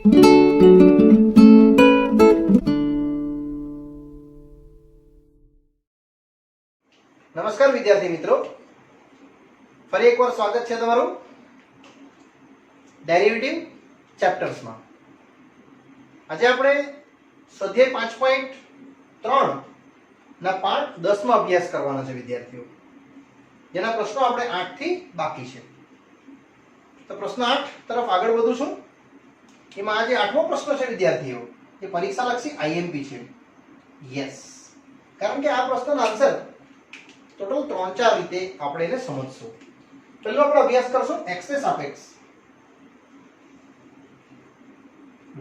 નમસ્કાર વિદ્યાર્થી મિત્રો, ફરી એકવાર સ્વાગત છે તમારું ડેરિવેટિવ ચેપ્ટર્સમાં. આજે આપણે સ્વાધ્યાય 5.3 ના પાઠ 10 માં અભ્યાસ કરવાનો છે વિદ્યાર્થીઓ, જેના પ્રશ્નો આપણે 8 થી બાકી છે. તો પ્રશ્ન 8 તરફ આગળ વધું છું. એમાં આજે 8મો પ્રશ્ન છે વિદ્યાર્થીઓ, એ પરીક્ષાલક્ષી આઈએમપી છે. યસ, કારણ કે આ પ્રશ્નનો આન્સર ટોટલ 3-4 રીતે આપણે એને સમજશું. પહેલો આપણે અભ્યાસ કરશું x ને સાપેક્ષ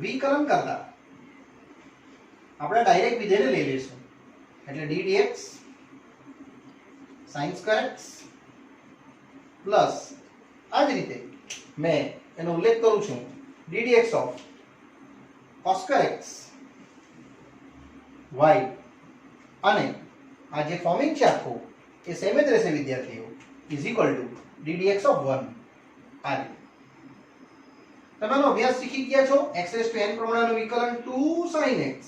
વિકલન કરતા આપણે ડાયરેક્ટ વિધેયને લઈ લઈશું, એટલે d dx sin square x plus આ જ રીતે મેં એનો ઉલ્લેખ કરું છું d dx of cos square x y, અને આ જે ફોર્મિંગ છે આખું એ સેમ જ રહેશે વિદ્યાર્થીઓ, is equal to d dx of 1. આ રીતે તમે આનો અભ્યાસ શીખી ગયા છો. x રેઝ ટુ n પ્રમાણનું વિકલન 2 sin x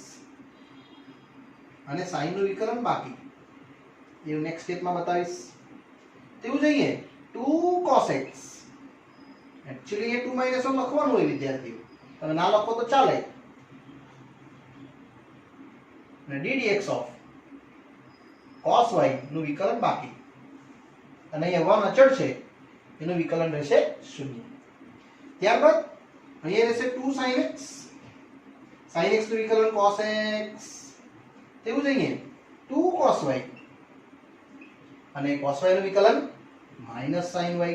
અને sin નું વિકલન બાકી, એ નેક્સ્ટ સ્ટેપમાં બતાવીશ. તેવું જોઈએ 2 cos x, એક્ચ્યુઅલી એ 2 માઈનસ 1 લખવાનું હોય વિદ્યાર્થીઓ, તમે ના લખો તો ચાલે. અને d dx of cos y નું વિકલન બાકી, અને અહીંયા 1 અચળ છે, એનું વિકલન રહેશે 0. ત્યારબાદ અહીંયા રહેશે 2 sin x, sin x નું વિકલન cos x, તેવું જોઈએ 2 cos y, અને cos y નું વિકલન minus sin y,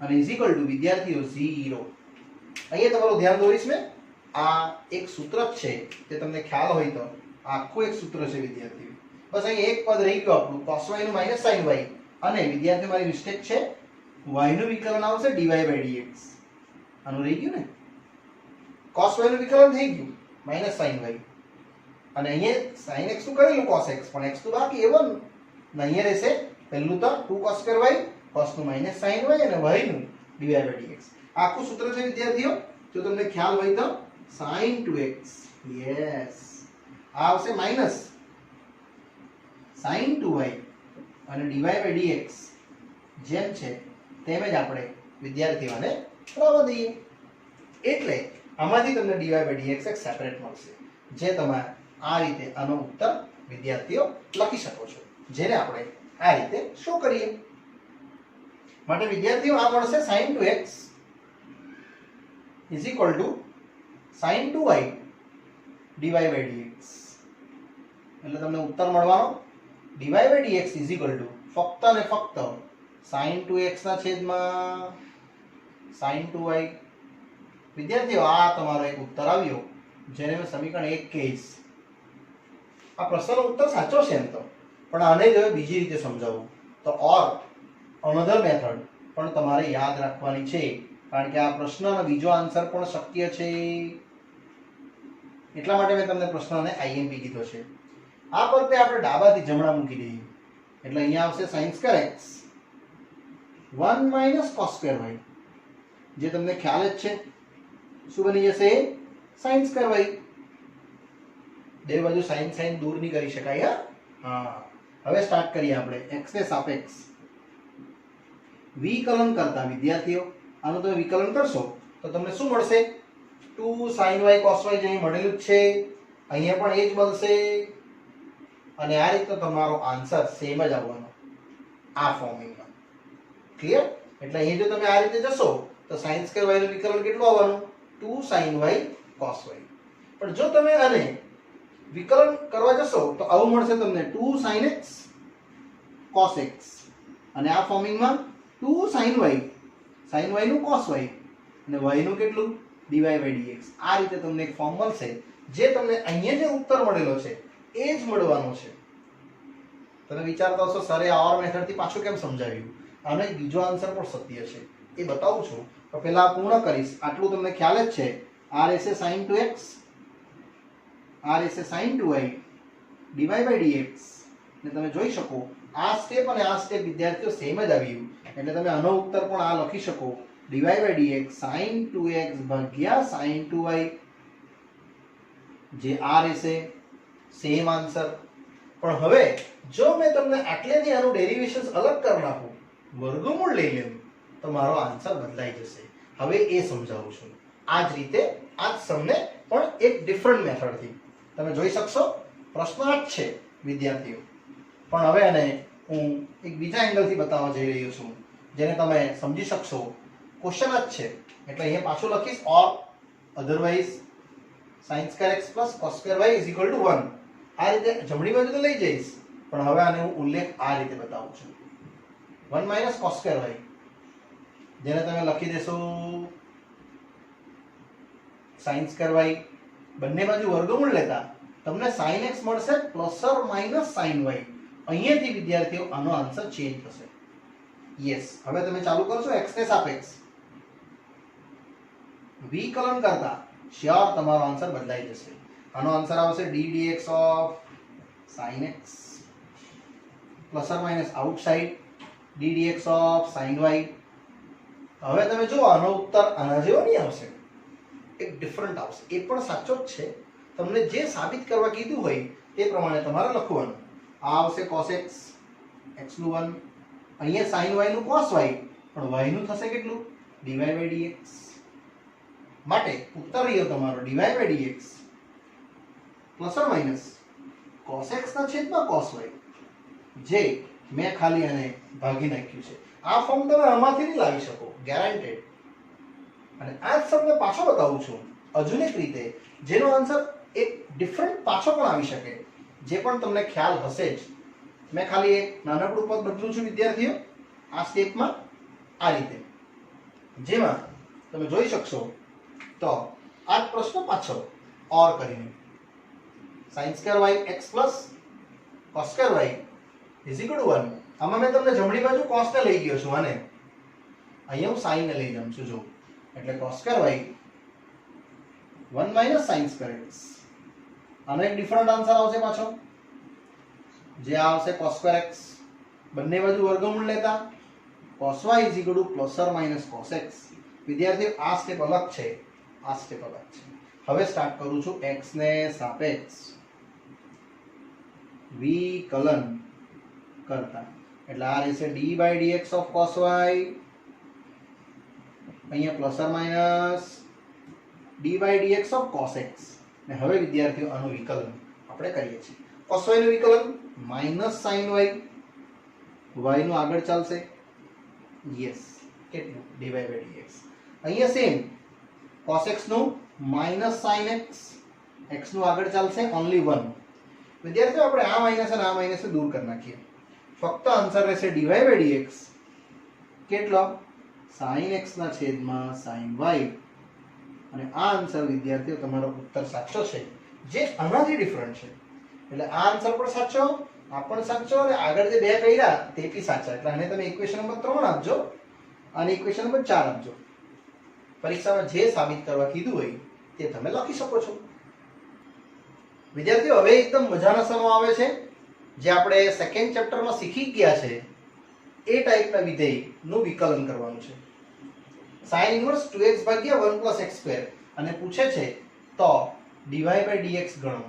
અને ઇઝ ઇક્વલ ટુ વિદ્યાર્થીઓ 0. અહીંયા તમારું ધ્યાન દોરીશ મેં, આ એક સૂત્ર છે, તે તમને ખ્યાલ હોય તો આખું એક સૂત્ર છે વિદ્યાર્થીઓ. બસ અહીં એક પદ રહી ગયું આપણું cos y નું minus sin y, અને વિદ્યાર્થી મારી મિસ્ટેક છે, y નું વિકલન આવશે dy by dx. આનું રહી ગયું ને, cos y નું વિકલન થઈ ગયું minus sin y, અને અહીંયા sin x નું કરેલું cos x, પણ x તો બાકી એ 1, ને અહીંયા રહેશે પહેલું તો 2 cos square y, cos નું minus sin y, અને y નું dy by dx. આખું સૂત્ર છે વિદ્યાર્થીઓ, જો તમને ખ્યાલ હોય તો sin 2x, યસ, આ આવશે માઈનસ sin 2y અને dy by dx, જેમ છે તેમ જ આપણે વિદ્યાર્થીઓને પ્રવા દઈએ, એટલે આમાંથી તમને dy by dx એક સેપરેટ મળશે, જે તમે આ રીતે આનો ઉત્તર વિદ્યાર્થીઓ લખી શકો છો, જેને આપણે આ રીતે શો કરીએ. માટે વિદ્યાર્થીઓ આ મળશે sin 2x is equal to sin 2y dy by dx. એટલે તમને ઉત્તર મળવાનો dy by dx is equal to ફક્ત અને ફક્ત sin 2x ના છેદમાં sin 2y. વિદ્યાર્થીઓ આ તમારો એક ઉત્તર આવ્યો, જેને મેં સમીકરણ 1 કહીશ. આ પ્રશ્નનો ઉત્તર સાચો છે એમ તો, પણ આને જો બીજી રીતે સમજાવું તો ઓર અનધર મેથડ પણ તમારે યાદ રાખવાની છે, કારણ કે આ પ્રશ્નનો બીજો આન્સર પણ શક્ય છે. એટલા માટે મેં તમને પ્રશ્નને આઈએમપી કીધો છે. આ પદને આપણે ડાબાથી જમણા મૂકી દઈએ, એટલે અહીંયા આવશે sin square x 1 minus cos square y, જે તમને ખ્યાલ જ છે શું બની જશે, sin square y. બે બાજુ sin sin દૂર નહીં કરી શકાય. હા, હવે સ્ટાર્ટ કરીએ આપણે x ને સાપેક્ષ વિકલન કરતા. વિદ્યાર્થીઓ આનું તમે વિકલન કરશો તો તમને શું મળશે, 2 sin y cos y જે મળેલું જ છે, અહીંયા પણ એ જ બનશે, અને આ રીતે તમારો આન્સર સેમ જ આવવાનો આ ફોર્મિંગમાં. ક્લિયર? એટલે અહીં જો તમે આ રીતે જશો તો sin square y નું વિકલન કેટલું આવવાનું, 2 sin y cos y. પણ જો તમે આને વિકલન કરવા જશો તો આવું મળશે તમને 2 sin x cos x, અને આ ફોર્મિંગમાં 2 sin y નું cos y, અને y નું કેટલું, dy by dx. આ રીતે તમને એક ફોર્મ મળશે, જે તમને અહીંયા જે ઉત્તર મળેલો છે એ જ મળવાનો છે. તમે વિચારતા હશો સરે આ ઓર મેથડથી પાછું કેમ સમજાવ્યું, આનો એક બીજો આન્સર પણ સત્ય છે, એ બતાવું છું. તો પહેલા પૂર્ણ કરીશ. આટલું તમને ખ્યાલ જ છે, આ રહેશે sin 2x, આ રહેશે sin 2y dy by dx, ને તમે જોઈ શકો આ સ્ટેપ અને આ સ્ટેપ વિદ્યાર્થીઓ સેમ જ આવ્યું, એટલે તમે આનો ઉત્તર પણ આ લખી શકો dy by dx sin 2x ભાગ્યા sin 2y, જે આ રહેશે સેમ આન્સર. પણ હવે જો મેં તમને આટલેથી આનું ડેરિવેશન્સ અલગ કરી નાખું, વર્ગમૂળ લઈ લેવું, તો મારો આન્સર બદલાઈ જશે. હવે એ સમજાવું છું. આ જ રીતે આ જ સમને પણ એક ડિફરન્ટ મેથડથી તમે જોઈ શકશો. પ્રશ્ન આ જ છે વિદ્યાર્થીઓ, પણ હવે આને હું એક બીજા એંગલથી બતાવવા જઈ રહ્યો છું, જેને તમે સમજી શકશો. ક્વેશ્ચન જ છે એટલે અહીંયા પાછું લખીશ ઓર otherwise sin square x plus cos square y is equal to 1. આ રીતે જમણી બાજુ તો લઈ જઈશ, પણ હવે આને હું ઉલ્લેખ આ રીતે બતાવું છું. 1 minus cos square y, જેને તમે લખી દેશો sin square y. બંને બાજુ વર્ગમૂળ લેતા તમને sin x મળશે plus or minus sin y. અહીંયાથી વિદ્યાર્થીઓ આનો આન્સર ચેન્જ થશે. યસ, હવે તમે ચાલુ કરશો x ને સાપેક્ષ વિકલન કરતા શ્યોર તમારો આન્સર બદલાઈ જશે. આનો આન્સર આવશે d dx of sin x plus or minus outside d dx of sin y. હવે તમે જો આનો ઉત્તર આના જેવો નહીં આવશે, એક ડિફરન્ટ આવશે. એ પણ સાચો જ છે. તમને જે સાબિત કરવા કીધું હોય તે પ્રમાણે તમારે લખવાનું. આ આવશે cos x, x નું 1, અહીંયા sin y નું cos y, પણ y નું થશે કેટલું dy by dx. માટે ઉત્તર રહ્યો તમારો dy by dx plus or minus cos x ના છેદમાં cos y, જે મેં ખાલી આને ભાગી નાખ્યું છે. આ ફોર્મ તમે આમાંથી નહીં લાવી શકો, ગેરંટેડ. અને આ જ તમને પાછો બતાવું છું હજુ એક રીતે, જેનો આન્સર એક ડિફરન્ટ પાછો પણ આવી શકે, જે પણ તમને ખ્યાલ હશે જ. મેં ખાલી એક નાનકડું પદ બદલું છું વિદ્યાર્થીઓ આ સ્ટેપમાં, આ રીતે, જેમાં તમે જોઈ શકશો. તો આ જ પ્રશ્ન પાછો ઓર કરીને sin square y x plus cos square y is equal to 1. આમાં મેં તમને જમણી બાજુ cos ને લઈ ગયો છું, અને અહીંયા હું sin ને લઈ જાઉં છું. જો એટલે cos square y 1 minus sin square x. આનો એક ડિફરન્ટ આન્સર આવશે પાછો, જે આવશે cos square x. બંને બાજુ વર્ગમૂળ લેતા cos y is equal to plus or minus cos x. વિદ્યાર્થીઓ આ સ્ટેપ અલગ છે, આ સ્ટેપ અલગ છે. હવે સ્ટાર્ટ કરું છું x ને સાપેક્ષ વિકલન કરતા. એટલે આ રહેશે d by dx of cos y, અહીંયા plus or minus d by dx of cos x. ને હવે વિદ્યાર્થીઓ આનું વિકલન આપણે કરીએ છીએ. cos y નું વિકલન માઇનસ sin y, y નું આગળ ચાલશે. યસ, કેટલું dy by dx. અહીંયા સેમ cos x નું માઇનસ sin x, x નું આગળ ચાલશે ઓન્લી 1. વિદ્યાર્થીઓ આપણે આ માઇનસ અને આ માઇનસ દૂર કરી નાખીએ. ફક્ત આન્સર રહેશે dy by dx કેટલો sin x ના છેદમાં sin y. અને આ આન્સર વિદ્યાર્થીઓ તમારો ઉત્તર સાચો છે, જે આનાથી ડિફરન્ટ છે. એટલે આ આન્સર પણ સાચો, આ પણ સાચો, અને આગળ જે બે કર્યા તે બી સાચા. એટલે આને તમે ઇક્વેશન નંબર 3 આપજો અને ઇક્વેશન નંબર 4 આપજો. પરીક્ષામાં જે સાબિત કરવા કીધું હોય તે તમે લખી શકો છો. વિદ્યાર્થીઓ હવે એકદમ મજાનો સમય આવે છે, જે આપણે સેકન્ડ ચેપ્ટરમાં શીખી ગયા છે એ ટાઈપના વિધેયનું વિકલન કરવાનું છે. sin ઇન્વર્સ 2x ભાગ્યા 1 plus x સ્ક્વેર, અને પૂછે છે તો dy by dx ગણો.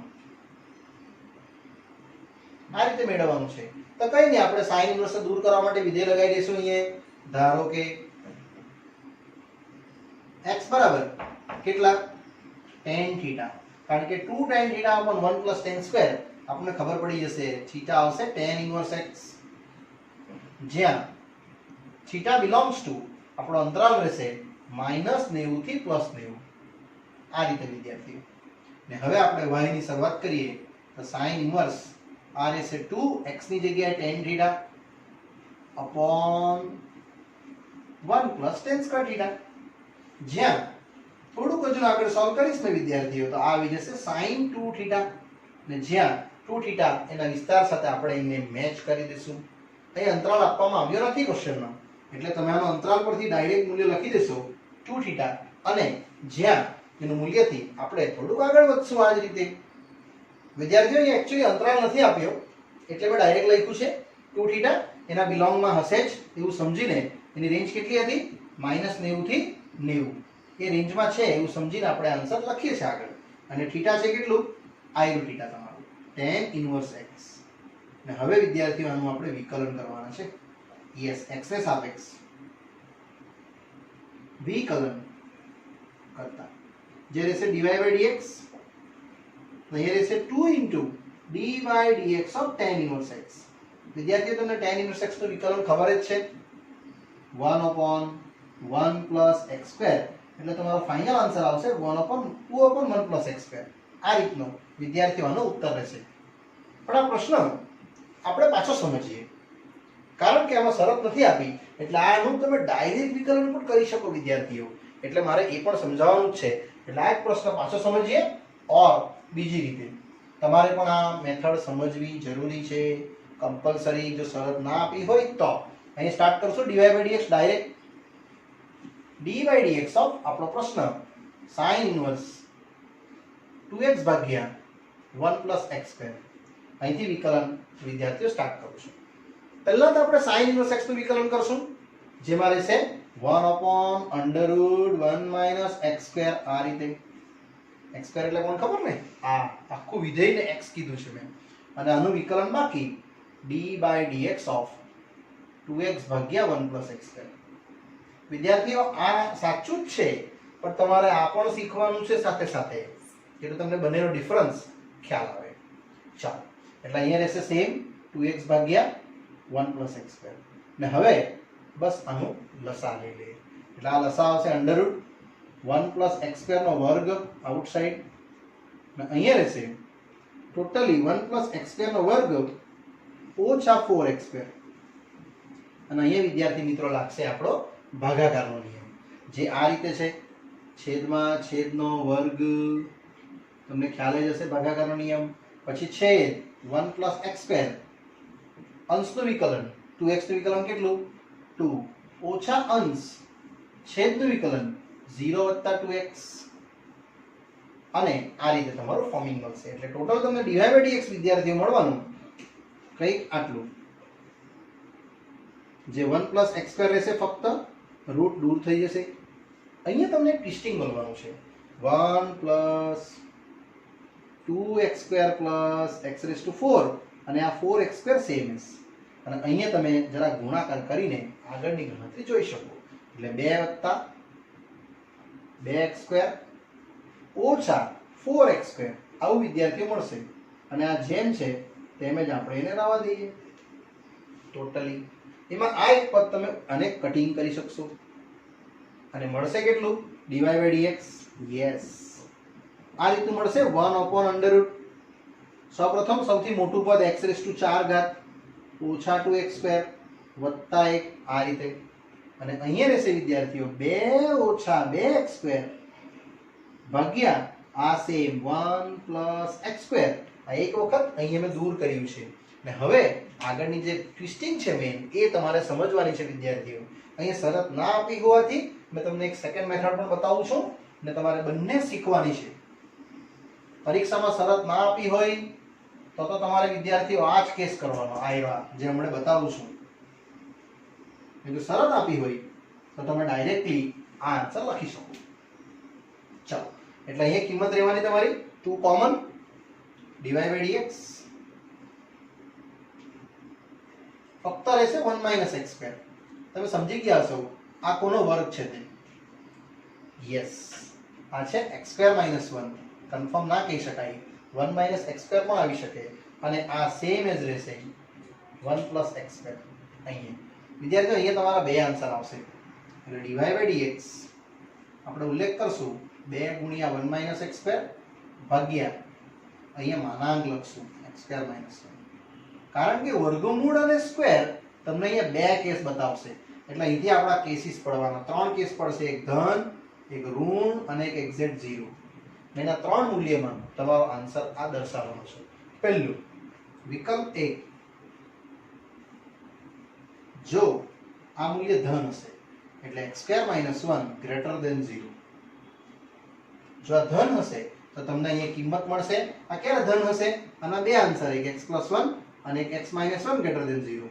આ રીતે મેળવવાનું છે. તો કઈ નહીં, આપણે sin ઇન્વર્સ દૂર કરવા માટે વિધેય લગાવી દઈશું. અહીંયા ધારો કે x બરાબર કેટલા tan થીટા, કારણ કે 2 tan theta upon 1 plus tan square આપણને ખબર પડી જશે. થીટા આવશે tan ઇન્વર્સ x, જ્યાં થીટા બિલોંગ્સ ટુ આપણો અંતરાલ રહેશે -90 થી +90. આ રીતે વિદ્યાર્થીઓ. ને હવે આપણે y ની શરૂઆત કરીએ તો sin ઇન્વર્સ આ રહેશે 2x ની જગ્યાએ tan theta upon 1 plus tan square theta, જ્યાં થોડુંક હજુ આગળ સોલ્વ કરીશ ને વિદ્યાર્થીઓ તો આ આવી જશે sin 2 થીટા, ને જ્યાં 2 થીટા એના વિસ્તાર સાથે આપણે એને મેચ કરી દઈશું. અહીં અંતરાલ આપવામાં આવ્યો નથી ક્વેશ્ચનમાં, એટલે તમે આનો અંતરાલ પરથી ડાયરેક્ટ મૂલ્ય લખી દેશો 2 થીટા, અને જ્યાં એનું મૂલ્યથી આપણે થોડુંક આગળ વધશું આ જ રીતે. વિદ્યાર્થીઓ અહીં એક્ચ્યુઅલી અંતરાલ નથી આપ્યો, એટલે મેં ડાયરેક્ટ લખ્યું છે 2 થીટા એના બિલોંગમાં હશે જ એવું સમજીને. એની રેન્જ કેટલી હતી -90 થી 90 એ રેન્જમાં છે એવું સમજીને આપણે આન્સર લખીએ છીએ આગળ. અને થીટા છે કેટલું? આયુ થીટા તમારું tan ઇન્વર્સ x. અને હવે વિદ્યાર્થીઓ આનું આપણે વિકલન કરવાના છે. યસ, x ને સાપેક્ષ વિકલન કરતા જે રહેશે dy by dx, અહીંયા રહેશે 2 into dy dx of tan inverse x. વિદ્યાર્થીઓ તમને tan inverse x નું વિકલન ખબર જ છે, 1/1 plus x square, એટલે તમારો ફાઇનલ આન્સર આવશે 1/2/1 plus x square. આ રીતનો વિદ્યાર્થીઓ આનો ઉત્તર રહેશે. પણ આ પ્રશ્ન આપણે પાછો સમજીએ, કારણ કે આમાં શરત નથી આપી એટલે આનું તમે ડાયરેક્ટ વિકલન પણ કરી શકો વિદ્યાર્થીઓ. એટલે મારે એ પણ સમજાવવાનું જ છે. એટલે આ એક પ્રશ્ન પાછો સમજીએ. ઓર બીજી રીતે તમારે પણ આ મેથડ સમજવી જરૂરી છે, કમ્પલસરી. જો શરત ના આપી હોય તો અહીં સ્ટાર્ટ કરશું dy by dx direct. dy by dx of આપણો પ્રશ્ન sin ઇન્વર્સ 2x ભાગ્યા 1 plus x square. અહીંથી વિકલન વિદ્યાર્થીઓ સ્ટાર્ટ કરું છું. પહેલા તો આપણે sin ઇન્વર્સ x નું વિકલન કરશું, જેમાં રહેશે 1/√1 minus x square. આ રીતે x square એટલે કોણ ખબર ને? આ આખું વિધેયને x કીધું છે મેં. અને આનું વિકલન બાકી d by dx of 2x ભાગ્યા 1 plus x square. વિદ્યાર્થીઓ આ સાચું જ છે, પણ તમારે આ પણ શીખવાનું છે સાથે સાથે, એટલે તમને બંનેનો ડિફરન્સ ખ્યાલ આવે. ચાલો, એટલે અહીંયા રહેશે સેમ 2x ભાગ્યા 1 plus x square. ને હવે બસ આનું લસા લઈ લઈએ. એટલે આ લસા આવશે √1 plus x square નો વર્ગ આઉટસાઇડ, ને અહીંયા રહેશે ટોટલી 1 plus x square નો વર્ગ ઓછા 4x square. અને અહીંયા વિદ્યાર્થી મિત્રો લાગશે આપણો ભાગાકારનો નિયમ, જે આ રીતે છે, છેદમાં છેદનો વર્ગ. તમને ખ્યાલ જ હશે ભાગાકારનો નિયમ. પછી છેદ 1 plus x square, અંશનું વિકલન 2x નું વિકલન કેટલું? 2 ઓછા અંશ છેદનું વિકલન 0 + 2x. અને આ રીતે તમારું ફોર્મિંગ મળશે. એટલે ટોટલ તમને dy by dx વિદ્યાર્થીઓ મળવાનું કંઈક આટલું, જે 1 plus x square રહેશે, ફક્ત રૂટ દૂર થઈ જશે. અહીંયા તમને ટ્વિસ્ટિંગ મળવાનું છે, 1 plus 2x square plus x raised to 4, અને આ 4x square સેમ is. અને અહીંયા તમે જરા ગુણાકાર કરીને આગળની ગણતરી જોઈ શકો. એટલે 2 + 2x square ઓછા 4x square આવું વિદ્યાર્થીઓ મળશે. અને આ જેમ છે તેમ જ આપણે એને રહેવા દઈએ ટોટલી. એમાં આ એક પદ તમે આને કટિંગ કરી શકશો અને મળશે કેટલું? dy by dx. યસ, આ રીતનું મળશે 1/√. સૌપ્રથમ સૌથી મોટું પદ x raised to 4 ઓછા 2x square વત્તા 1, આ રીતે. અને અહીંયા રહેશે વિદ્યાર્થીઓ 2 ઓછા 2x square ભાગ્યા આ સેમ 1 plus x square. આ એક વખત અહીંયા મેં દૂર કર્યું છે. ને હવે આગળની જે ટ્વિસ્ટિંગ છે મેન, એ તમારે સમજવાની છે વિદ્યાર્થીઓ. અહીંયા શરત ના આપી હોવાથી મેં તમને એક સેકન્ડ મેથડ પણ બતાવું છું, ને તમારે બંને શીખવાની છે. પરીક્ષામાં શરત ના આપી હોય તો તમારે વિદ્યાર્થીઓ આ જ કેસ કરવાનો, આ જે હમણાં બતાવું છું. જો શરત આપી હોય તો તમે ડાયરેક્ટલી આ આન્સર લખી શકો. ચાલો, એટલે અહીંયા કિંમત રહેવાની તમારી 2 કોમન, dy by dx ફક્ત રહેશે 1 minus x square. તમે સમજી ગયા હશો આ કોનો વર્ગ છે તે? યસ, આ છે x square minus 1. કન્ફર્મ ના કહી શકાય, 1 minus x square પણ આવી શકે. અને આ સેમ જ રહેશે 1 plus x square. અહીંયા વિદ્યાર્થીઓ અહીંયા તમારા બે આન્સર આવશે. એટલે dy by dx આપણે ઉલ્લેખ કરશું 2 ગુણ્યા 1 minus x square ભાગ્યા અહીંયા માનાંક લખશું x square minus 1. કારણ કે વર્ગમૂળ અને સ્ક્વેર તમને અહીંયા બે કેસ બતાવશે. એટલે અહીંથી આપણા કેસીસ પડવાના 3 કેસ પડશે, એક ધન, એક ઋણ અને એક એક્ઝેક્ટ 0. એના 3 મૂલ્યમાં તમારો આન્સર આ દર્શાવવાનો છે. પહેલું વિકલ્પ 1, જો આ મૂલ્ય ધન હશે એટલે x square minus 1 greater than 0. જો આ ધન હશે તો તમને અહીંયા કિંમત મળશે. આ ક્યારે ધન હશે? આના બે આન્સર, એક x plus 1 અને એક x minus 1 greater than 0.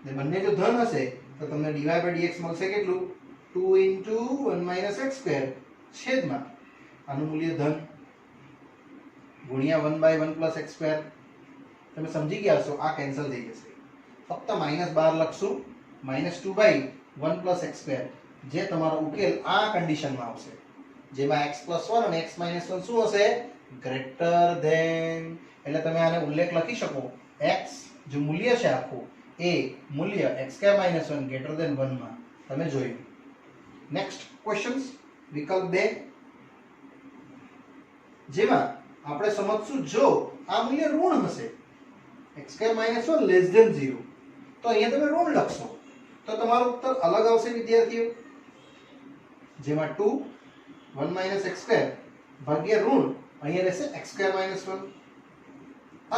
ને બંને જો ધન હશે તો તમને dy by dx મળશે કેટલું 2 into 1 minus x square છેદમાં આનું મૂલ્ય ધન ગુણ્યા 1 by 1 plus x square. તમે સમજી ગયા છો આ કેન્સલ થઈ જશે, ફક્ત -12 લખશું -2 by 1 plus x square જે તમારો ઉકેલ આ કન્ડિશનમાં આવશે જેમાં x plus 1 અને x minus 1 શું હશે ગ્રેટર ધેન. એટલે તમે આને ઉલ્લેખ લખી શકો x જે મૂલ્ય છે આખું એ મૂલ્ય x square minus 1 greater than 1 માં તમે જોયું. નેક્સ્ટ ક્વેશ્ચન્સ વિકલ્પ 2 જેમાં આપણે સમજશું જો આ મૂલ્ય ઋણ હશે x square minus 1 less than 0 તો અહીંયા તમે ઋણ લખશો તો તમારો ઉત્તર અલગ આવશે વિદ્યાર્થીઓ. જેમાં 2 1 minus x square ભાગ્યા ઋણ અહીંયા રહેશે x square minus 1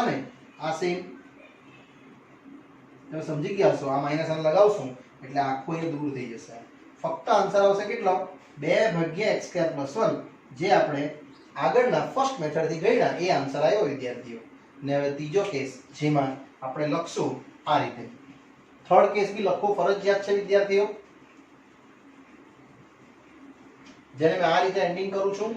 અને આ સેમ તમે સમજી ગયા છો આ માઈનસ આને લગાવશું એટલે આખું અહીંયા દૂર થઈ જશે. ફક્ત આન્સર આવશે કેટલો 2 ભાગ્યા x square plus 1 જે આપણે આગળના ફર્સ્ટ મેથડ થી ગણ્યા એ આન્સર આવ્યો વિદ્યાર્થીઓ. ને હવે ત્રીજો કેસ જેમાં આપણે લખશું આ રીતે. થર્ડ કેસ બી લખવો ફરજિયાત છે વિદ્યાર્થીઓ, જેને મેં આ રીતે એન્ડિંગ કરું છું.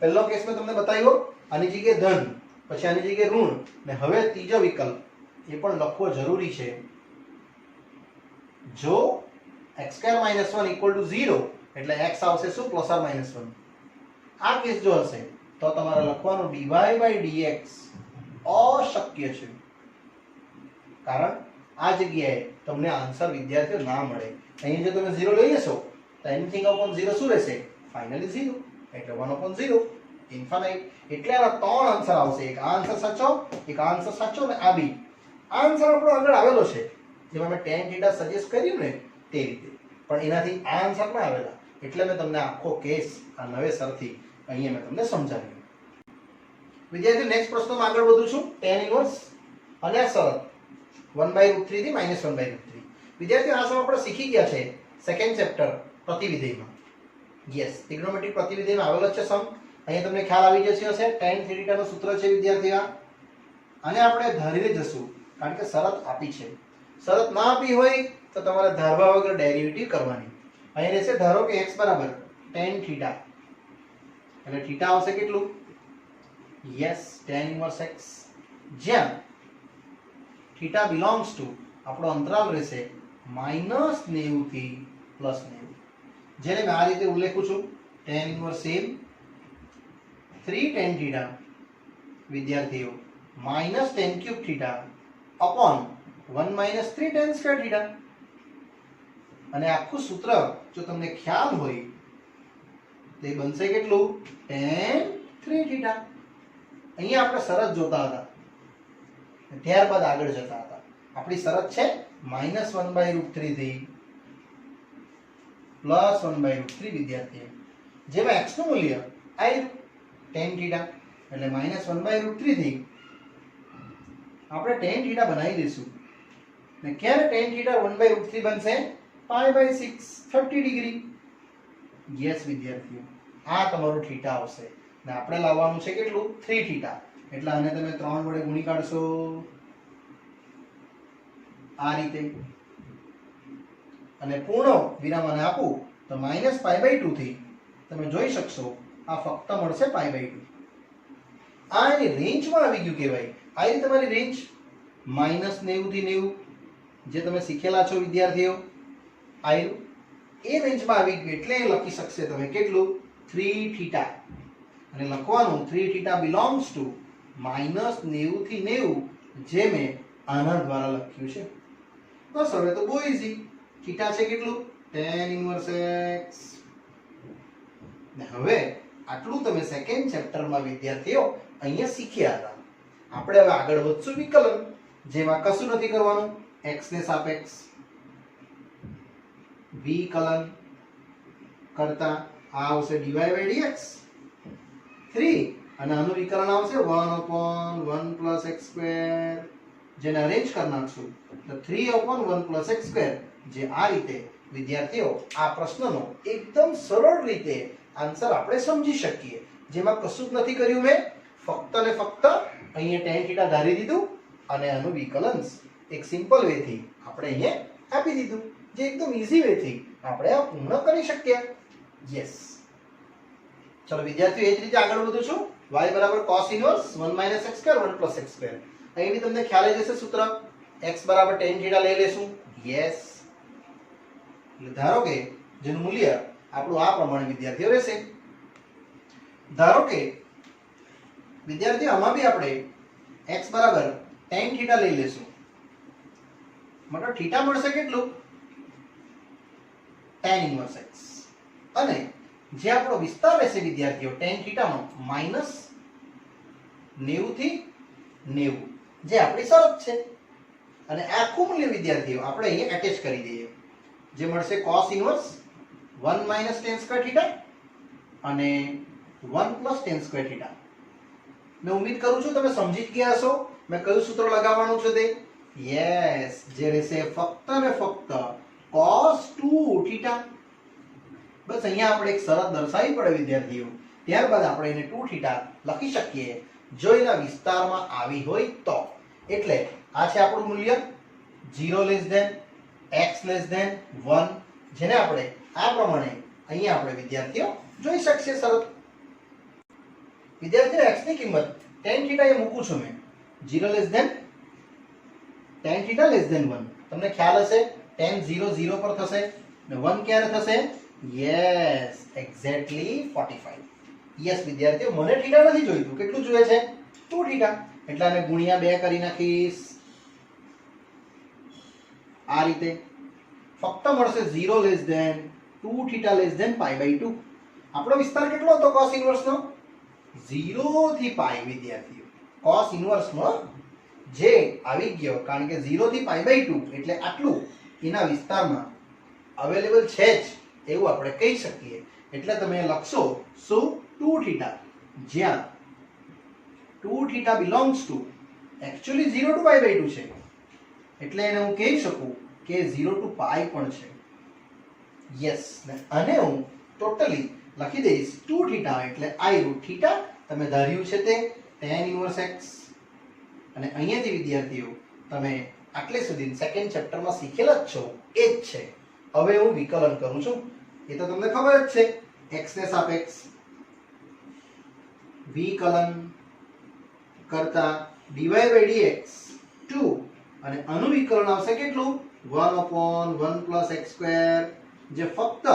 પહેલો કેસ મેં તમને બતાવ્યો આની જગ્યાએ ધન પછી આની જગ્યાએ ઋણ ને હવે ત્રીજો વિકલ્પ એ પણ લખવો જરૂરી છે. જો x square minus 1 equal to 0 એટલે x આવશે શું પ્લસ ઓર માઈનસ 1. આ કેસ જો હશે તો તમારે લખવાનું dy by dx અશક્ય છે કારણ આ જગ્યાએ તમને આન્સર વિદ્યાર્થીઓ ના મળે. અહીં જો તમે 0 લઈ લેશો તો એનીથિંગ અપોન 0 શું રહેશે ફાઇનલી 0 એટલે 1 upon 0 ઇન્ફાઇનાઇટ. એટલે આના ત્રણ આન્સર આવશે, એક આ આન્સર સાચો, એક આ આન્સર સાચો અને આ બી. આ આન્સર આપણો આગળ આવેલો છે જેમાં મેં tan θ સજેસ્ટ કર્યું ને તે રીતે, પણ એનાથી આ આન્સર ના આવેલા એટલે મેં તમને આખો કેસ આ નવેસરથી અહીંયા મેં તમને સમજાવ્યું. વિદ્યાર્થીઓ નેક્સ્ટ પ્રશ્નમાં આગળ વધું છું. tan ઇન્વર્સ અને આ શરત 1/√3 થી -1/√3. વિદ્યાર્થીઓ આ સમ આપણે શીખી ગયા છે સેકન્ડ ચેપ્ટર પ્રતિવિધેયમાં. યસ, ત્રિગ્નોમેટ્રિક પ્રતિવિધેયમાં આવેલો છે સમ. અહીંયા તમને ખ્યાલ આવી જશે હશે tan θ નું સૂત્ર છે વિદ્યાર્થીઓ. અને આપણે ધારીને જશું કારણ કે શરત આપી છે. શરત ના આપી હોય તો તમારે ધારવા વગર ડેરિવેટિવ કરવાની. અહીં રહેશે ધારો કે x બરાબર tan θ એટલે θ આવશે કેટલું યસ tan ઇન્વર્સ x જ્યાં θ belongs to આપણો અંતરાલ રહેશે -90 થી +90 જેને મેં આ રીતે ઉલ્લેખું છું tan ઇન્વર્સ સેમ 3 tan θ વિદ્યાર્થીઓ -tan³ θ upon 1 - 3 tan² θ. અને આખું સૂત્ર જો તમને ખ્યાલ હોય તે બનશે કેટલું tan3θ. અહીંયા આપણે શરત જોતા હતા ત્યારબાદ આગળ જતા હતા. આપણી શરત છે -1/√3 થી +1/√3 વિદ્યાર્થીઓ. જેમાં x નું મૂલ્ય આવ્યું tan θ એટલે -1/√3 થી આપણે tan θ બનાવી દઈશું ને ક્યારે tan θ 1/√3 બનશે π/6 30 ડિગ્રી. યસ વિદ્યાર્થીઓ આ તમારું θ આવશે ને આપણે લાવવાનું છે કેટલું 3θ એટલે આને તમે 3 વડે ગુણી કાઢશો આ રીતે અને પૂર્ણ વિરામ આને આપું તો -π/2 થી તમે જોઈ શકશો આ ફક્ત મળશે π/2. આ એની રેન્જમાં આવી ગયું કહેવાય. આ રીતે તમારી રેન્જ -90 થી 90 જે તમે શીખેલા છો વિદ્યાર્થીઓ આયુ એ રેન્જમાં આવી ગયું એટલે લખી શકશે તમે કેટલું 3θ અને લખવાનું 3θ belongs to -90 થી 90 જે મેં આના દ્વારા લખ્યું છે. બસ હવે તો બહુ ઈઝી. θ છે કેટલું tan ઇન્વર્સ x ને હવે આટલું તમે સેકન્ડ ચેપ્ટરમાં વિદ્યાર્થીઓ અહીંયા શીખ્યા હતા. આપણે હવે આગળ વધશું વિકલન જેમાં કશું નથી કરવાનું. x ને સાપેક્ષ વિકલન કરતા આ આવશે dy by dx 3 અને આનું વિકલન આવશે 1/1 + x² જેને અરેન્જ કરી નાખશું તો 3/1 + x² જે આ રીતે વિદ્યાર્થીઓ આ પ્રશ્નનો એકદમ સરળ રીતે આન્સર આપણે સમજી શકીએ. જેમાં કશું જ નથી કર્યું મેં, ફક્ત ને ફક્ત અહીંયા tan θ ધારી દીધું અને આનું વિકલન એક સિમ્પલ વે થી આપણે અહીંયા આપી દીધું. જે એકદમ ઈઝી વે થી આપણે આ પૂર્ણ કરી શકીએ. યસ. ચલો વિદ્યાર્થીઓ, એ જ રીતે આગળ વધું છું. y બરાબર cos ઇન્વર્સ 1 - x² 1 + x². અહીં બી તમને ખ્યાલ આવી જશે સૂત્ર. x બરાબર tan θ લઈ લેશું. યસ. ધારો કે જેનું મૂલ્ય આપણું આ પ્રમાણે વિદ્યાર્થીઓ રહેશે. ધારો કે વિદ્યાર્થીઓ આમાં બી આપણે x બરાબર tan θ લઈ લેશું. મતલબ θ મળશે કેટલું? tan inverse x. અને જે આપણો વિસ્તાર રહેશે વિદ્યાર્થીઓ tan θ નો -90 થી 90, જે આપણી શરત છે. અને આખું મૂલ્ય વિદ્યાર્થીઓ આપણે અહીંયા એટેચ કરી દઈએ. જે મળશે cos ઇન્વર્સ 1 - tan² θ અને 1 + tan² θ. મેં ઉમ્મીદ કરું છું તમે સમજી જ ગયા હશો મેં કયું સૂત્ર લગાવવાનું છે તે. યસ, જે રહેશે ફક્ત ને ફક્ત cos 2 θ. બસ અહીંયા આપણે એક શરત દર્શાવવી પડે વિદ્યાર્થીઓ. ત્યારબાદ આપણે એને 2 θ લખી શકીએ જો એના વિસ્તારમાં આવી હોય તો. એટલે આ છે આપણું મૂલ્ય 0 x 1, જેને આપણે આ પ્રમાણે અહીંયા આપણે વિદ્યાર્થીઓ જોઈ શકીએ શરત. વિદ્યાર્થીઓ x ની કિંમત tan θ એ મૂકું છું મેં 0 tan θ <1. તમને ખ્યાલ હશે tan 0 0 પર થશે ને 1 ક્યારે થશે? Yes, exactly 45. યસ વિદ્યાર્થીઓ, મને θ નથી જોઈતું. કેટલું જોઈએ છે? 2 θ. એટલે આને ગુણ્યા 2 કરી નાખીશ આ રીતે. ફક્ત મળશે 0 2 θ π/2. આપણો વિસ્તાર કેટલો હતો cos ઇન્વર્સ નો? 0 થી π વિદ્યાર્થીઓ. cos ઇન્વર્સ નો જે આવી ગયો કારણ કે 0 થી π/2 એટલે આટલું એના વિસ્તારમાં અવેલેબલ છે જ એવું આપણે કહી શકીએ. એટલે તમે લખશો શું? 2 θ, જ્યાં 2 θ belongs to actually 0 to π/2 છે. એટલે એને હું કહી શકું કે 0 to π પણ છે. યસ, અને હું ટોટલી લખી દઈશ 2 θ એટલે i√θ. તમે ધાર્યું છે તે tan ઇન્વર્સ x. અને અહીંયાથી વિદ્યાર્થીઓ તમે આટલે સુધી સેકન્ડ ચેપ્ટરમાં શીખેલા જ છો એ જ છે. હવે હું વિકલન કરું છું. એ તો તમને ખબર જ છે. x ને સાપેક્ષ વિકલન કરતા dy/dx 2 અને આનું વિકલન આવશે કેટલું? 1/1 + x², જે ફક્ત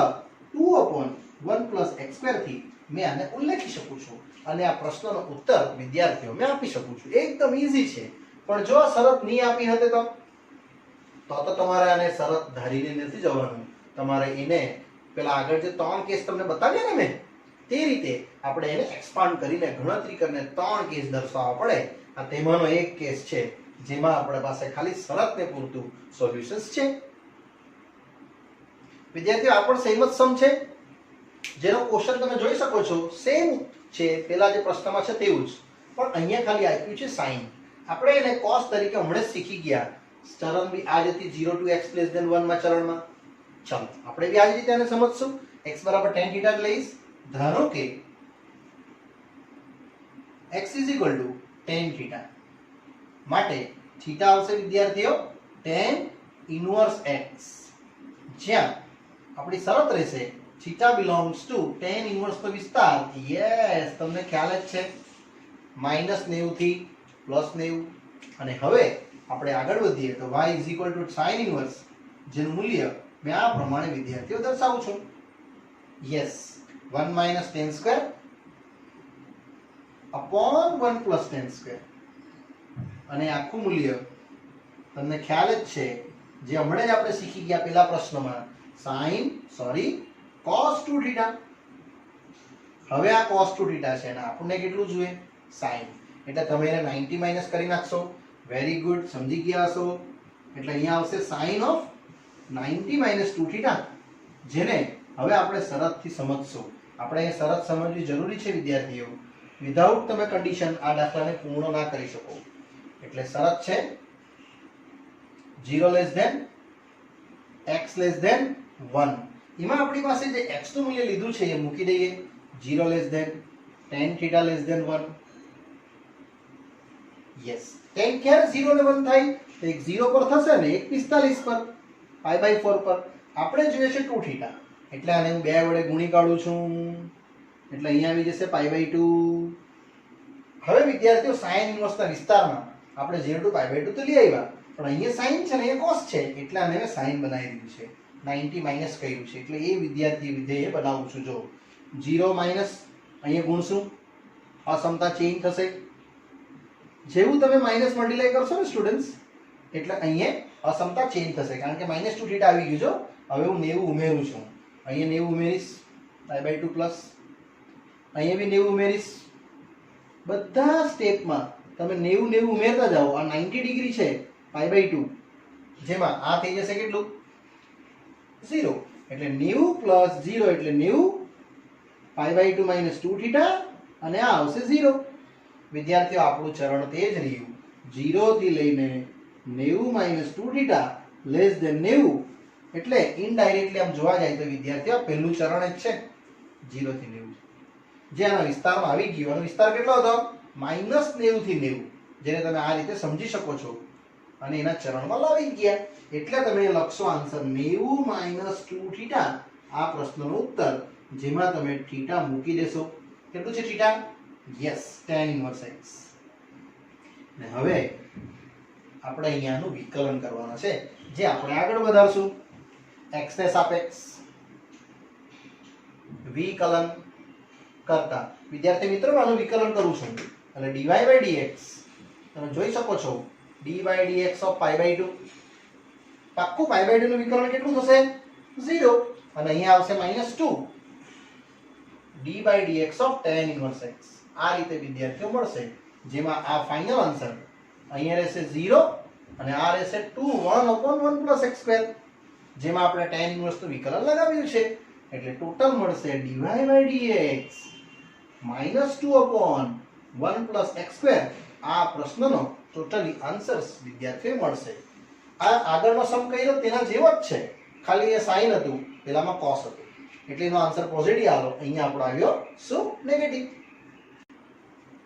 2/1 + x² થી મેં આને ઉલ્લેખી શકું છું. અને આ પ્રશ્નનો ઉત્તર વિદ્યાર્થીઓ મેં આપી શકું છું. એકદમ ઈઝી છે. પણ જો આ શરત નહીં આપી હતે તો તમારે આને શરત ધારીને નથી જવાનું. તમારે એને પેલા આગળ જે 3 કેસ તમને બતાવ્યા ને મેં તે રીતે આપણે એને એક્સપાન્ડ કરીને ગણતરી કરીને 3 કેસ દર્શાવવા પડે. આ તેમાંનો એક કેસ છે જેમાં આપણા પાસે ખાલી શરતને પૂરતું સોલ્યુશન્સ છે. વિદ્યાર્થીઓ, આ પણ સેમ જ સમ છે જેનો ક્વેશ્ચન તમે જોઈ શકો છો. સેમ છે પેલા જે પ્રશ્નમાં છે તેવું જ, પણ અહીંયા ખાલી આપ્યું છે સાઈન. આપણે એને cos તરીકે હમણાં જ શીખી ગયા. ચરણ બી આ જ હતી 0 to x < 1 માં ચરણમાં. ચલો આપણે બી આ જ રીતે આને સમજશું. x બરાબર tan θ લઈશ. ધારો કે x tan θ માટે θ આવશે વિદ્યાર્થીઓ tan ઇન્વર્સ x, જ્યાં આપણી શરત રહેશે θ belongs to tan ઇન્વર્સ નો વિસ્તાર. યસ, તમને ખ્યાલ જ છે -90 થી +90. અને હવે આપણે આગળ વધીએ તો y sin ઇન્વર્સ, જેનું મૂલ્ય મેં આ પ્રમાણે વિદ્યાર્થીઓ દર્શાવું છું. Yes, 1 - tan² upon 1 + tan². અને આખું મૂલ્ય તમને ખ્યાલ જ છે જે હમણાં જ આપણે શીખી ગયા પેલા પ્રશ્નમાં cos 2 θ. હવે આ cos 2 θ છે અને આપણને કેટલું જોઈએ? sin. એટલે તમે એને 90 માઈનસ કરી નાખશો. વેરી ગુડ, સમજી ગયા હશો. એટલે અહીંયા આવશે sin of 90 - 2 θ, જેને હવે આપણે શરતથી સમજશું. આપણે એ શરત સમજવી જરૂરી છે વિદ્યાર્થીઓ. વિધાઉટ તમે કન્ડિશન આ દાખલાને પૂર્ણ ના કરી શકો. એટલે શરત છે 0 x 1. એમાં આપણી પાસે જે x નું મૂલ્ય લીધું છે એ મૂકી દઈએ. 0 tan θ < 1. યસ, tan ક્યારે 0 ને 1 થાય? તો એક 0 પર થશે ને એક 45 પર. π/4 પર. આપણે જોઈએ છે 2 થીટા, એટલે આને હું 2 વડે ગુણી કાઢું છું, એટલે અહીંયા આવી જશે π/2. હવે વિદ્યાર્થીઓ સાઇન ઇન્વર્સના વિસ્તારમાં આપણે 0 to π/2 તો લઈ આવ્યા, પણ અહીંયા સાઇન છે ને અહીંયા કોસ છે, એટલે આને મેં સાઇન બનાવી દીધું છે, 90 માઇનસ કર્યું છે, એટલે એ વિદ્યાર્થી વિધેય બનાવું છું. જો 0 માઇનસ અહીંયા ગુણશું, અસમતા ચેન્જ થશે. જેવું તમે માઇનસ મલ્ટીપ્લાય કરશો ને સ્ટુડન્ટ્સ, એટલે અહીંયા અસમતા ચેન્જ થશે, કારણ કે -2 થીટા આવી ગયું. જો હવે હું 90 ઉમેરું છું, અહીંયા 90 ઉમેરીશ π/2 પ્લસ, અહીંયા બી 90 ઉમેરીશ. બધા સ્ટેપમાં તમે 90 ઉમેરતા જાઓ. આ 90 ડિગ્રી છે π/2, જેમાં આ થઈ જશે કેટલું 0, એટલે 90 પ્લસ 0 એટલે 90 π/2 માઇનસ 2 થીટા, અને આ આવશે 0. વિદ્યાર્થીઓ આપણું ચરણ તે જ રહ્યું, 0 થી લઈને 90 માઇનસ 2 થીટા લેસ ધેન 90, એટલે ઇનડાયરેક્ટલી આમ જોવા જાય તો વિદ્યાર્થીઓ પહેલું ચરણ જ છે 0 થી 90, જે આના વિસ્તારમાં આવી ગયું. આનો વિસ્તાર કેટલો હતો -90 થી 90, જેને તમે આ રીતે સમજી શકો છો, અને એના ચરણમાં લાવી ગયા, એટલે તમે લખશો આન્સર 90 માઇનસ 2 થીટા. આ પ્રશ્નનો ઉત્તર, જેમાં તમે થીટા મૂકી દેશો. કેટલું છે theta? Yes, tan inverse x. ને હવે આપણે અહીંયાનું વિકલન કરવાનું છે, જે આપણે આગળ વધારશું. x ને સાપેક્ષ વિકલન કરતા વિદ્યાર્થી મિત્રો આનું વિકલન કરું છું, એટલે dy/dx તમે જોઈ શકો છો, dy/dx ઓફ π/2. પાક્કું π/2 નું વિકલન કેટલું થશે? 0, અને અહીંયા આવશે -2 dy/dx of tan inverse x. આ રીતે વિદ્યાર્થીઓ મળશે, જેમાં આ ફાઇનલ આન્સર અહીંયા રહેશે 0, અને આ રહેશે 2 1/1 + x², જેમાં આપણે tan ઇન્વર્સ નું વિકલન લગાવ્યું છે, એટલે ટોટલ મળશે dy/dx -2/1 + x². આ પ્રશ્નનો ટોટલી આન્સર્સ વિદ્યાર્થીઓ મળશે. આ આગળનો સમ કર્યો તેના જેવો જ છે, ખાલી એ સાઇન હતું, પેલામાં કોસ હતું, એટલે એનો આન્સર પોઝિટિવ આવ્યો. અહીંયા આપણો આવ્યો શું? નેગેટિવ.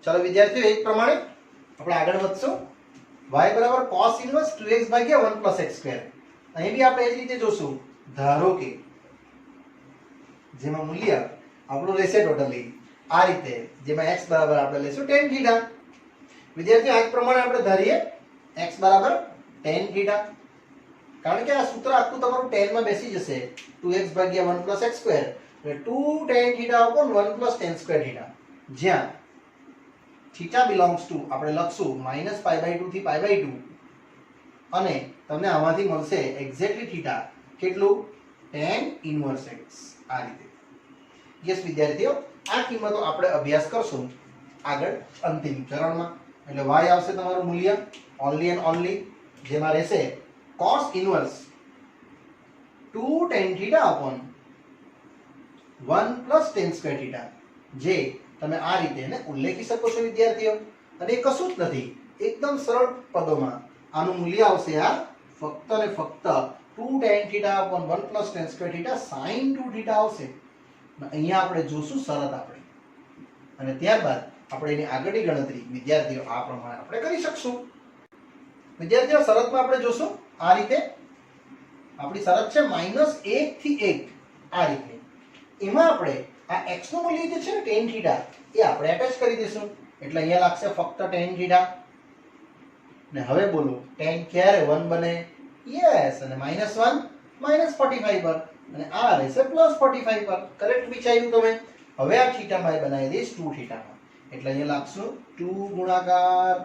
ચલો વિદ્યાર્થીઓ, એક પ્રમાણે આપણે આગળ વધશું. y = cos inverse 2x/1 + x². અહીં બી આપણે એ જ રીતે જોશું. ધારો કે જેમાં મૂલ્ય આપણું રહેશે ટોટલી આ રીતે, જેમાં x બરાબર આપણે લેશું tan થીટા. વિદ્યાર્થીઓ, આ જ પ્રમાણે આપણે ધારીએ x બરાબર tan થીટા, કારણ કે આ સૂત્ર આખું તમારું tan માં બેસી જશે. 2x/1 + x², એટલે 2 tan θ/1 + tan² θ, જ્યાં θ belongs to આપણે લખશું -π/2 થી π/2, અને તમને આમાંથી મળશે એક્ઝેક્ટલી θ કેટલું? tan inverse x. આ રીતે. યસ વિદ્યાર્થીઓ, આ કિંમતો આપણે અભ્યાસ કરશું આગળ અંતિમ ચરણમાં. એટલે y આવશે તમારું મૂલ્ય ઓન્લી એન્ડ ઓન્લી, જેમાં રહેશે cos ઇન્વર્સ 2 tan θ/1 + tan², જે તમે આ રીતે એને ઉલ્લેખી શકો છો વિદ્યાર્થીઓ. અને એ કશું જ નથી, એકદમ સરળ પદોમાં આનું મૂલ્ય આવશે આ ફક્ત ને ફક્ત 2 tan θ/1 + tan² sin 2θ આવશે. અહીંયા આપણે જોશું શરત આપણે, અને ત્યારબાદ આપણે એની આગળની ગણતરી વિદ્યાર્થીઓ આ પ્રમાણે આપણે કરી શકશું. વિદ્યાર્થીઓ, શરતમાં આપણે જોશું આ રીતે. આપણી શરત છે -1 થી 1, આ રીતે. એમાં આપણે આ x નું મૂલ્ય જે છે ને tan θ, એ આપણે અટેચ કરી દઈશું, એટલે અહીંયા લાગશે ફક્ત tan θ. ને હવે બોલો, tan ક્યારે 1 બને? યસ, અને -1 -45 પર, અને આ રહેશે +45 પર. કરેક્ટ વિચાર્યું તમે. હવે આ θ માં બનાવી દઈશ 2 θ માં, એટલે અહીંયા લાગશું 2 ગુણાકાર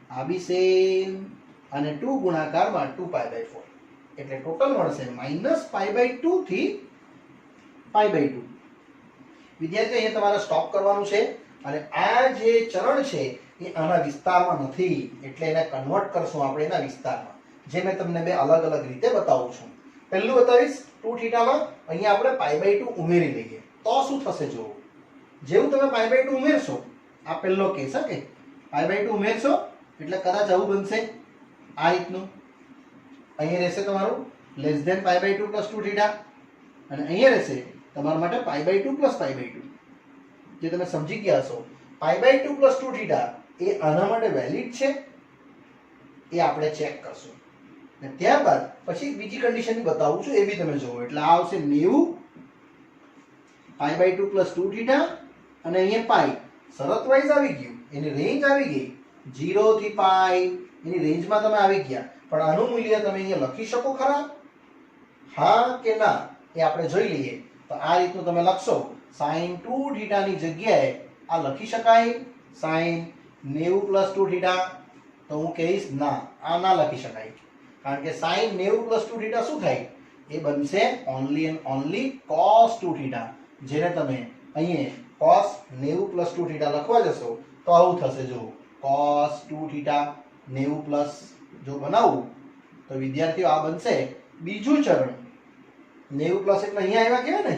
આ બી સેમ, અને 2 ગુણાકારમાં 2π/4, એટલે ટોટલ મળશે -π/2 થી π/2. વિદ્યાર્થીઓ, અહીંયા તમારે સ્ટોપ કરવાનું છે, અને આ જે ચરણ છે એ આના વિસ્તારમાં નથી, એટલે એને કન્વર્ટ કરશું આપણે એના વિસ્તારમાં, જે મેં તમને બે અલગ અલગ રીતે બતાવું છું. પહેલું બતાવીશ 2 θ માં અહીંયા આપણે π/2 ઉમેરી લઈએ તો શું થશે જુઓ. જેવું તમે π/2 ઉમેરશો, આ પહેલો કેસ કે π/2 ઉમેરશો એટલે કદાચ આવું બનશે, આ રીતનું. અહીંયા રહેશે તમારું લેસ ધેન π/2 + 2 θ, અને અહીંયા રહેશે તમારા માટે π/2 + π/2, જે તમે સમજી ગયા છો. π/2 + 2 θ એ આના માટે વેલિડ છે, એ આપણે ચેક કરશું. ને ત્યારબાદ પછી બીજી કન્ડિશન બતાવું છું, એ બી તમે જોવો. એટલે આ આવશે 90 π/2 + 2 થીટા અને અહીંયા પાઈ શરત વાઇઝ આવી ગયું, એની રેન્જ આવી ગઈ 0 થી π, એની રેન્જમાં તમે આવી ગયા. પણ આનું મૂલ્ય તમે અહીંયા લખી શકો ખરા? હા કે ના એ આપણે જોઈ લઈએ. તો આ રીતનું તમે લખશો sin 2 થીટા ની જગ્યાએ આ લખી શકાય sin 90 + 2 થીટા? તો હું કહીશ ના, આ ના લખી શકાય. કારણ કે sin 90 + 2 થીટા શું થાય? એ બનશે only and only cos 2 theta. જેને તમે અહીંયા cos 90 + 2 થીટા લખવા જશો તો આવું થશે. જો cos 2 થીટા 90 + જો બનાવું તો વિદ્યાર્થીઓ આ બનશે બીજું ચરણ. 90 + એટલે અહીંયા આવ્યા કેવા ને,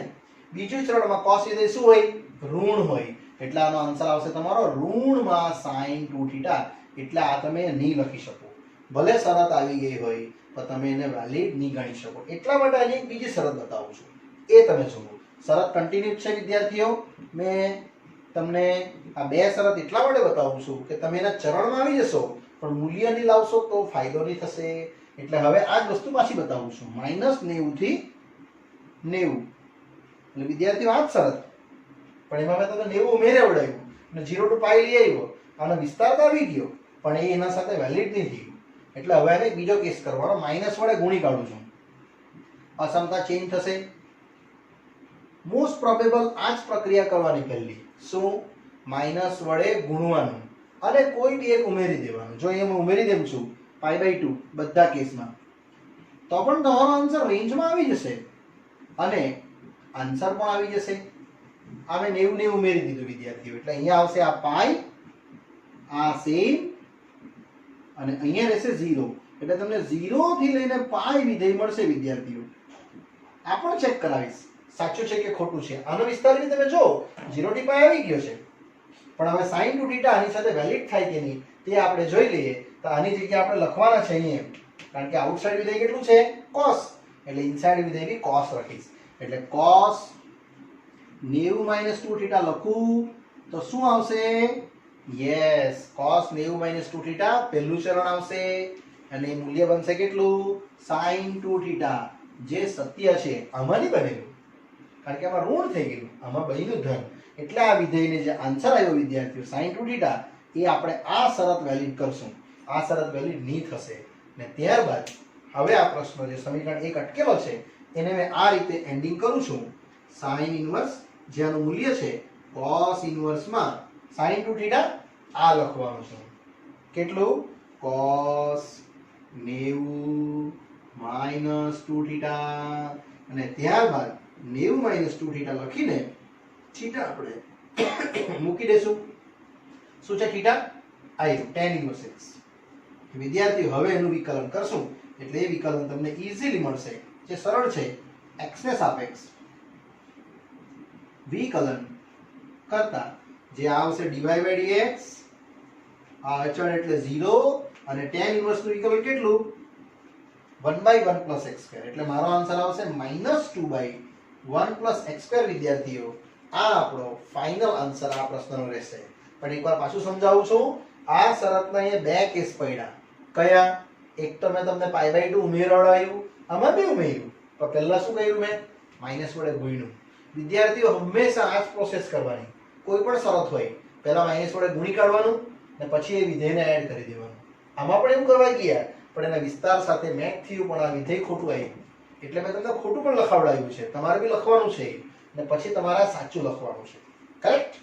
બીજું ચરણમાં cos વિધેય શું હોય? ઋણ હોય. એટલે આનો આન્સર આવશે તમારો ઋણમાં sin 2 થીટા. એટલે આ તમે નહીં લખી શકો. ભલે શરત આવી ગઈ હોય તો તમે એને વેલિડ નહીં ગણી શકો. એટલા માટે આજે એક બીજી શરત બતાવું છું, એ તમે જુઓ. શરત કન્ટિન્યુ છે વિદ્યાર્થીઓ. મેં તમને આ બે શરત એટલા માટે બતાવું છું કે તમે એના ચરણમાં આવી જશો પણ મૂલ્ય નહીં લાવશો તો ફાયદો નહીં થશે. એટલે હવે આ જ વસ્તુ પાછી બતાવું છું. -90 થી 90 એટલે વિદ્યાર્થીઓ આ જ શરત, પણ એમાં મેં તમને 90 ઉમેરાવડાવ્યું અને 0 to π લઈ આવ્યો. આનો વિસ્તાર તો આવી ગયો પણ એ એના સાથે વેલિડ નહીં થયું. એટલે હવે એને બીજો કેસ કરવાનો, માઇનસ વડે ગુણી કાઢું છું. અસમતા ચેન્જ થશે. મોસ્ટ પ્રોબેબલ આ જ પ્રક્રિયા કરવાની પહેલી. શું? માઇનસ વડે ગુણવાનું અને કોઈ બી એક ઉમેરી દેવાનું. જો અહીંયા હું ઉમેરી દેમ છું π/2 બધા કેસમાં, તો પણ તમારો આન્સર રેન્જમાં આવી જશે અને આન્સર પણ આવી જશે. આ મેં 90 ઉમેરી દીધું વિદ્યાર્થીઓ. એટલે અહીંયા આવશે આ પાઈ, આ સેમ અને અહીંયા રહેશે 0. એટલે તમને 0 થી લઈને પાઈ વિધેય મળશે વિદ્યાર્થીઓ. આ પણ ચેક કરાવીશ સાચું છે કે ખોટું છે. આનો વિસ્તાર બી તમે જો 0 થી પાઈ આવી ગયો છે, પણ હવે sin 2 થીટા આની સાથે વેલિડ થાય કે નહીં તે આપણે જોઈ લઈએ. તો આની જગ્યાએ આપણે લખવાના છે અહીંયા, કારણ કે આઉટસાઇડ વિધેય કેટલું છે? cos. એટલે ઇનસાઇડ વિધેય બી cos રાખીશ. એટલે cos 90 - 2 થીટા લખું તો શું આવશે? યસ, cos 90 - 2 થીટા પહેલું ચરણ આવશે અને મૂલ્ય બનશે કેટલું? sin 2 theta. જે સત્ય છે આમાં નહીં બનેલું, કારણ કે આમાં ઋણ થઈ ગયું, આમાં બન્યું ધન. એટલે આ વિધેયને જે આન્સર આવ્યો વિદ્યાર્થીઓ sin 2 થીટા, એ આપણે આ શરત વેલિડ કરશું. આ શરત વેલિડ નહીં થશે. ને ત્યારબાદ હવે આ પ્રશ્ન જે સમીકરણ 1 અટકેલો છે એને મેં આ રીતે એન્ડિંગ કરું છું. sin ઇન્વર્સ જેનું મૂલ્ય છે cos ઇન્વર્સમાં sin 2 થીટા આ લખવાનું છે. કેટલું? cos 90 - 2 થીટા અને ત્યારબાદ 90 - 2 થીટા લખીને થીટા આપણે મૂકી દેશું. શું છે થીટા? આવ્યું tan ઇન્વર્સ x. વિદ્યાર્થીઓ હવે એનું વિકલન કરશું એટલે એ વિકલન તમને ઈઝીલી મળશે. જે સરળ છે, x ને સાપેક્ષ વિકલન કરતા જે આવશે dy/dx, આ અચળ એટલે 0 અને tan ઇન્વર્સ નું વિકલન કેટલું? 1/1 + x². એટલે મારો આન્સર આવશે -2/1 + x². વિદ્યાર્થીઓ આ આપણો ફાઇનલ આન્સર આ પ્રશ્નનો રહેશે. પણ એકવાર પાછું સમજાવું છું. આ શરતના અહીંયા બે કેસ પડ્યા. કયા? એક તો મેં તમને π/2 ઉમેરાવડાવ્યું, આમાં બી ઉમેર્યું, પણ પહેલા શું કર્યું મેં? માઇનસ વડે ગુણ્યું. વિદ્યાર્થીઓ હંમેશા આ જ પ્રોસેસ કરવાની. કોઈ પણ શરત હોય પહેલા માઇનસ વડે ગુણી કાઢવાનું ને પછી એ વિધેયને એડ કરી દેવાનું. આમાં પણ એવું કરવા ગયા પણ એના વિસ્તાર સાથે મેચ થયું પણ આ વિધેય ખોટું આવ્યું. એટલે મેં તમને ખોટું પણ લખાવડાવ્યું છે. તમારે બી લખવાનું છે ને પછી તમારે સાચું લખવાનું છે. કરેક્ટ?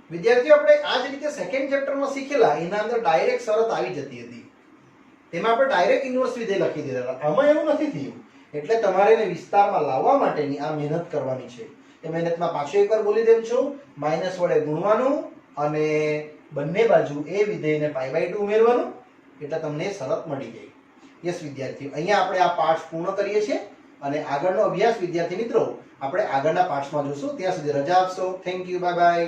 વિદ્યાર્થીઓ આપણે આ જ રીતે સેકન્ડ ચેપ્ટરમાં શીખેલા એના અંદર ડાયરેક્ટ શરત આવી જતી હતી. તેમાં આપણે ડાયરેક્ટ ઇન્વર્સ વિધેય લખી દીધા. આમાં એવું નથી થયું. એટલે તમારે એને વિસ્તારમાં લાવવા માટેની આ મહેનત કરવાની છે. એ મહેનતમાં પાછું એકવાર બોલી દેમ છું. માઇનસ વડે ગુણવાનું અને બંને બાજુ એ વિધેયને π/2 ઉમેરવાનું એટલે તમને શરત મળી ગઈ. યસ વિદ્યાર્થીઓ, અહીંયા આપણે આ પાઠ પૂર્ણ કરીએ છીએ અને આગળનો અભ્યાસ વિદ્યાર્થી મિત્રો આપણે આગળના પાઠમાં જોશું. ત્યાં સુધી રજા આપશો. Thank you, bye bye.